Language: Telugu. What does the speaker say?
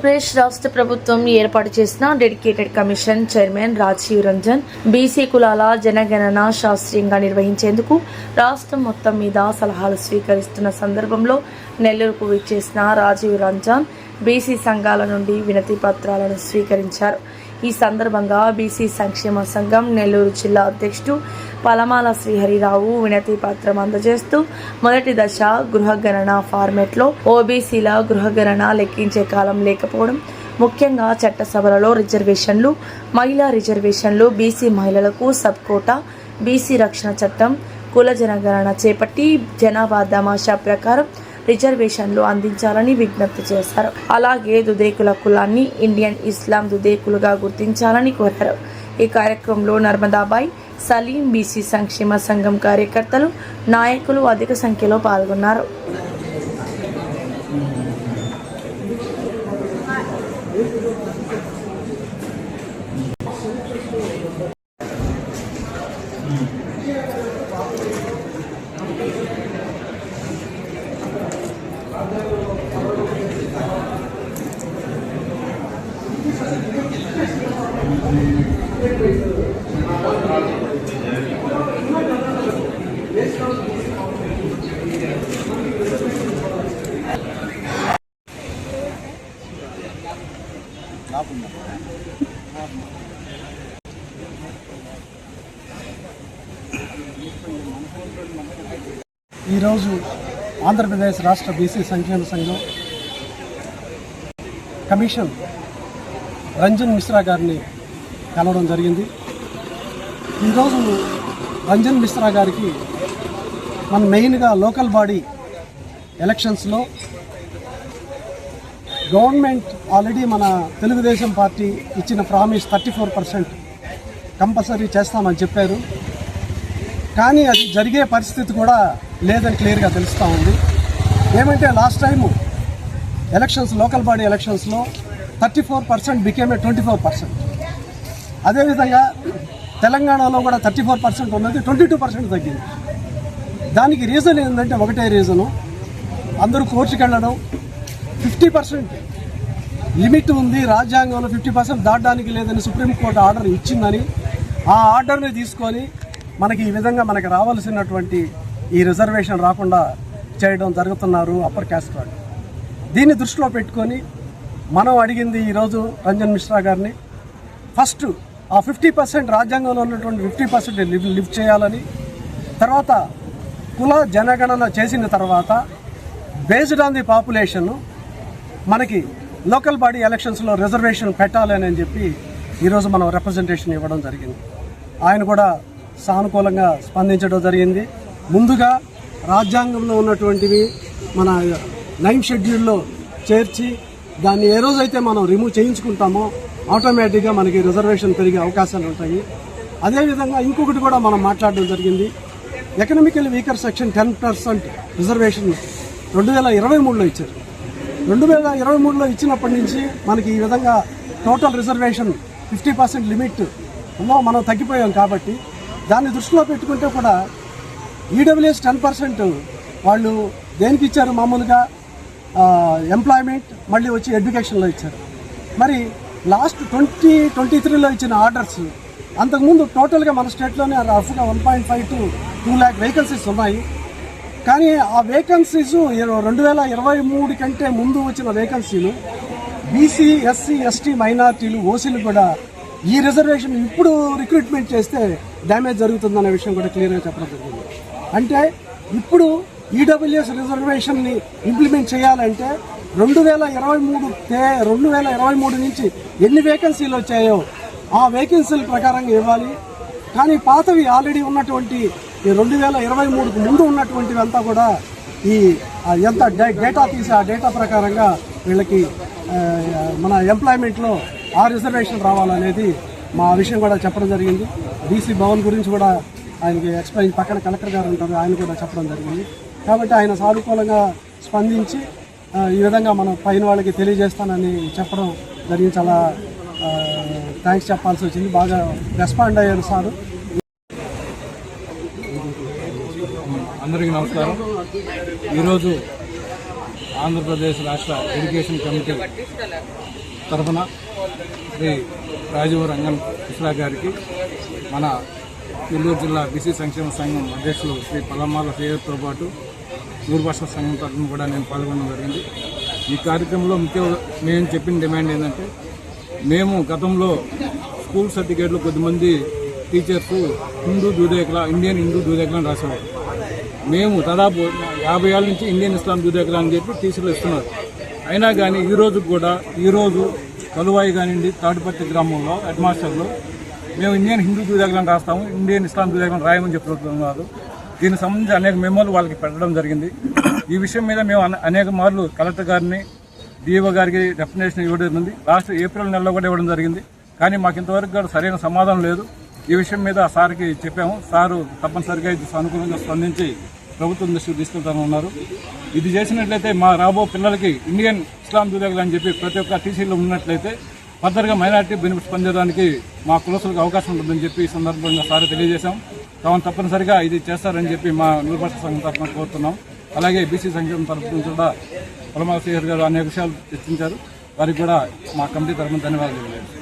ఆంధ్రప్రదేశ్ రాష్ట్ర ప్రభుత్వం ఏర్పాటు చేసిన dedicated commission chairman Rajiv Ranjan BC కులాల జనగణన శాస్త్రీయంగా నిర్వహించేందుకు రాష్ట్రం మొత్తం మీద సలహాలు స్వీకరిస్తున్న సందర్భంలో నెల్లూరుకు విచ్చేసిన రాజీవ్ రంజన్ బీసీ సంఘాల నుండి వినతి పత్రాలను స్వీకరించారు. ఈ సందర్భంగా బీసీ సంక్షేమ సంఘం నెల్లూరు జిల్లా అధ్యక్షుడు పలమాల శ్రీహరిరావు వినతి పత్రం అందజేస్తూ మొదటి దశ గృహగణన ఫార్మెట్లో ఓబీసీల గృహగణన లెక్కించే కాలం లేకపోవడం, ముఖ్యంగా చట్టసభలలో రిజర్వేషన్లు, మహిళా రిజర్వేషన్లు, బీసీ మహిళలకు సబ్ కోటా, బీసీ రక్షణ చట్టం, కుల జనగణన చేపట్టి జనాభా దామాషా ప్రకారం రిజర్వేషన్లు అందించాలని విజ్ఞప్తి చేశారు. అలాగే దుదేకుల కులాన్ని ఇండియన్ ఇస్లాం దుదేకులుగా గుర్తించాలని కోరారు. ఈ కార్యక్రమంలో నర్మదాబాయ్, సలీం, బీసీ సంక్షేమ సంఘం కార్యకర్తలు, నాయకులు అధిక సంఖ్యలో పాల్గొన్నారు. ఈరోజు ఆంధ్రప్రదేశ్ రాష్ట్ర బీసీ సంక్షేమ సంఘం కమిషన్ రంజన్ మిశ్రా గారిని కలవడం జరిగింది. ఈరోజు రంజన్ మిశ్రా గారికి మన మెయిన్గా లోకల్ బాడీ ఎలక్షన్స్లో గవర్నమెంట్ ఆల్రెడీ మన తెలుగుదేశం పార్టీ ఇచ్చిన ప్రామిస్ 34% కంపల్సరీ చేస్తామని చెప్పారు. కానీ అది జరిగే పరిస్థితి కూడా లేదని క్లియర్గా తెలుస్తూ ఉంది. ఏమంటే last time elections, local body ఎలక్షన్స్లో 34% బికేమే 24%. అదేవిధంగా తెలంగాణలో కూడా 34% ఉన్నది 22% తగ్గింది. దానికి రీజన్ ఏంటంటే ఒకటే రీజను, అందరూ కోర్టుకు వెళ్ళడం. 50% లిమిట్ ఉంది రాజ్యాంగంలో, 50% దాటడానికి లేదని సుప్రీంకోర్టు ఆర్డర్ ఇచ్చిందని, ఆ ఆర్డర్ని తీసుకొని మనకి ఈ విధంగా మనకి రావాల్సినటువంటి ఈ రిజర్వేషన్ రాకుండా చేయడం జరుగుతున్నారు అప్పర్ క్యాస్ట్ వాళ్ళు. దీన్ని దృష్టిలో పెట్టుకొని మనం అడిగింది ఈరోజు రంజన్ మిశ్రా గారిని, ఫస్ట్ ఆ 50% రాజ్యాంగంలో ఉన్నటువంటి 50% లిఫ్ట్ చేయాలని, తర్వాత కుల జనగణన చేసిన తర్వాత బేస్డ్ ఆన్ ది పాపులేషన్ మనకి లోకల్ బాడీ ఎలక్షన్స్లో రిజర్వేషన్ పెట్టాలని అని చెప్పి ఈరోజు మనం రిప్రజెంటేషన్ ఇవ్వడం జరిగింది. ఆయన కూడా సానుకూలంగా స్పందించడం జరిగింది. ముందుగా రాజ్యాంగంలో ఉన్నటువంటివి మన 9th షెడ్యూల్లో చేర్చి దాన్ని ఏ రోజైతే మనం రిమూవ్ చేయించుకుంటామో ఆటోమేటిక్గా మనకి రిజర్వేషన్ పెరిగే అవకాశాలు ఉంటాయి. అదేవిధంగా ఇంకొకటి కూడా మనం మాట్లాడడం జరిగింది, ఎకనామికల్ వీకర్ సెక్షన్ 10% రిజర్వేషన్ 2023లో ఇచ్చారు. 2023లో ఇచ్చినప్పటి నుంచి మనకి ఈ విధంగా టోటల్ రిజర్వేషన్ 50% లిమిట్లో మనం తగ్గిపోయాం. కాబట్టి దాన్ని దృష్టిలో పెట్టుకుంటే కూడా ఈడబ్ల్యూఎస్ 10% వాళ్ళు దేనికి ఇచ్చారు, మామూలుగా ఎంప్లాయ్మెంట్, మళ్ళీ వచ్చి ఎడ్యుకేషన్లో ఇచ్చారు. మరి లాస్ట్ 2023లో ఇచ్చిన ఆర్డర్స్ అంతకుముందు టోటల్గా మన స్టేట్లోనే రఫ్గా 1.5 to 2 lakh వేకెన్సీస్ ఉన్నాయి. కానీ ఆ వేకెన్సీస్ 2023 కంటే ముందు వచ్చిన వేకెన్సీలు బీసీ, ఎస్సీ, ఎస్టీ, మైనార్టీలు, ఓసీలు కూడా ఈ రిజర్వేషన్ ఇప్పుడు రిక్రూట్మెంట్ చేస్తే డ్యామేజ్ జరుగుతుందనే విషయం కూడా క్లియర్గా చెప్పడం జరిగింది. అంటే ఇప్పుడు ఈడబ్ల్యూఎస్ రిజర్వేషన్ని ఇంప్లిమెంట్ చేయాలంటే 2023 నుంచి ఎన్ని వేకెన్సీలు వచ్చాయో ఆ వేకెన్సీల ప్రకారంగా ఇవ్వాలి. కానీ పాతవి ఆల్రెడీ ఉన్నటువంటి 2023కు ముందు ఉన్నటువంటివి అంతా కూడా ఈ ఎంత డేటా తీసి ఆ డేటా ప్రకారంగా వీళ్ళకి మన ఎంప్లాయ్మెంట్లో ఆ రిజర్వేషన్ రావాలనేది మా విషయం కూడా చెప్పడం జరిగింది. బీసీ భవన్ గురించి కూడా ఆయనకి ఎక్స్ప్లెయిన్, పక్కన కలెక్టర్ గారు ఉంటారు, ఆయన కూడా చెప్పడం జరిగింది. కాబట్టి ఆయన సానుకూలంగా స్పందించి ఈ విధంగా మనం పైన వాళ్ళకి తెలియజేస్తానని చెప్పడం జరిగింది. చాలా థ్యాంక్స్ చెప్పాల్సి వచ్చింది. బాగా రెస్పాండ్ అయ్యారు సారు. అందరికీ నమస్కారం. ఈరోజు ఆంధ్రప్రదేశ్ రాష్ట్ర ఎడ్యుకేషన్ కమిటీ తరఫున శ్రీ రాజీవ్ రంగన్ కృష్ణ గారికి, మన నెల్లూరు జిల్లా బీసీ సంక్షేమ సంఘం అధ్యక్షులు శ్రీ పల్లమాల శ్రీతో పాటు దూరభాష సంఘం తరఫున కూడా నేను పాల్గొనడం జరిగింది. ఈ కార్యక్రమంలో మేము చెప్పిన డిమాండ్ ఏంటంటే, మేము గతంలో స్కూల్ సర్టిఫికేట్లు కొద్దిమంది టీచర్స్ ఇండియన్ హిందూ దూదేకలా రాసేవారు. మేము దాదాపు 50 ఏళ్ళ నుంచి ఇండియన్ ఇస్లాం దూదేకలా అని చెప్పి టీచర్లు ఇస్తున్నారు. అయినా కానీ ఈరోజు కలువాయి కానివ్వండి, తాడిపత్రి గ్రామంలో హెడ్ మాస్టర్లు మేము ఇండియన్ హిందూ దూదేకలను రాస్తాము, ఇండియన్ ఇస్లాం దూదేకలను రాయమని చెప్తున్నారు. దీనికి సంబంధించి అనేక మెమోలు వాళ్ళకి పెట్టడం జరిగింది. ఈ విషయం మీద మేము అనేక మార్లు కలెక్టర్ గారిని, డిఓ గారికి డెఫినేషన్ ఇవ్వడం జరిగింది. లాస్ట్ ఏప్రిల్ నెలలో కూడా ఇవ్వడం జరిగింది. కానీ మాకు ఇంతవరకు కూడా సరైన సమాధానం లేదు. ఈ విషయం మీద సార్కి చెప్పాము. సారు తప్పనిసరిగా ఇది సానుకూలంగా స్పందించి ప్రభుత్వం దృష్టికి తీసుకెళ్తామన్నారు. ఇది చేసినట్లయితే మా రాబో పిల్లలకి ఇండియన్ ఇస్లాం దూదేకలు అని చెప్పి ప్రతి ఒక్క టీసీలో ఉన్నట్లయితే ఫర్దర్గా మైనారిటీ బెనిఫిట్స్ పొందడానికి మా కులసులకు అవకాశం ఉంటుందని చెప్పి ఈ సందర్భంగా సార్ తెలియజేశాం. కావున తప్పనిసరిగా ఇది చేస్తారని చెప్పి మా దూరభాష సంఘం తరఫున కోరుతున్నాం. అలాగే బీసీ సంక్షేమం తరఫు నుంచి కూడా పలమాల శ్రీహరి గారు అనేక విషయాలు చర్చించారు. వారికి కూడా మా కమిటీ తరఫున ధన్యవాదాలు తెలియజేస్తాం.